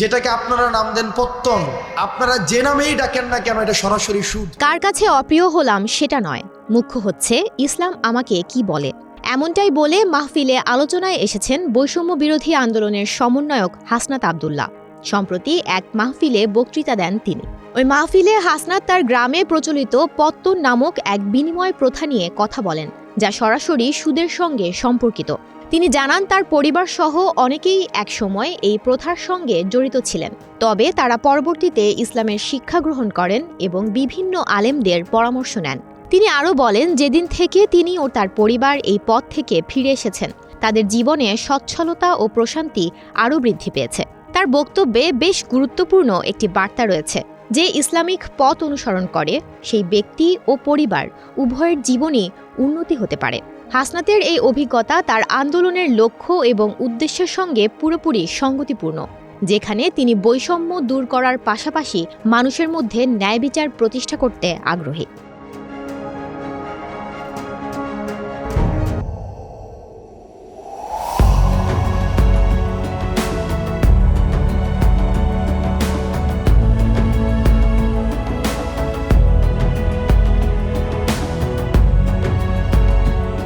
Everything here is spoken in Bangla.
যেটাকে আপনারা নাম দেন পত্তন, আপনারা যে নামেই ডাকেন না কেন, এটা সরাসরি সুদ। কার কাছে অপ্রিয় হলাম সেটা নয়, মুখ্য হচ্ছে ইসলাম আমাকে কি বলে। এমনটাই বলে মাহফিলে আলোচনায় এসেছেন বৈষম্য বিরোধী আন্দোলনের সমন্বয়ক হাসনাত আবদুল্লাহ। সম্প্রতি এক মাহফিলে বক্তৃতা দেন তিনি। ওই মাহফিলে হাসনাত তার গ্রামে প্রচলিত পত্তন নামক এক বিনিময় প্রথা নিয়ে কথা বলেন, যা সরাসরি সুদের সঙ্গে সম্পর্কিত। তিনি জানান তার পরিবার সহ অনেকেই একসময় এই প্রথার সঙ্গে জড়িত ছিলেন, তবে তারা পরবর্তীতে ইসলামের শিক্ষা গ্রহণ করেন এবং বিভিন্ন আলেমদের পরামর্শ নেন। তিনি আরও বলেন, যেদিন থেকে তিনি ও তার পরিবার এই পথ থেকে ফিরে এসেছেন, তাদের জীবনে সচ্ছলতা ও প্রশান্তি আরও বৃদ্ধি পেয়েছে। তার বক্তব্যে বেশ গুরুত্বপূর্ণ একটি বার্তা রয়েছে, যে ইসলামিক পথ অনুসরণ করে সেই ব্যক্তি ও পরিবার উভয়ের জীবনই উন্নতি হতে পারে। হাসনাতের এই অভিজ্ঞতা তার আন্দোলনের লক্ষ্য এবং উদ্দেশ্যের সঙ্গে পুরোপুরি সঙ্গতিপূর্ণ, যেখানে তিনি বৈষম্য দূর করার পাশাপাশি মানুষের মধ্যে ন্যায়বিচার প্রতিষ্ঠা করতে আগ্রহী।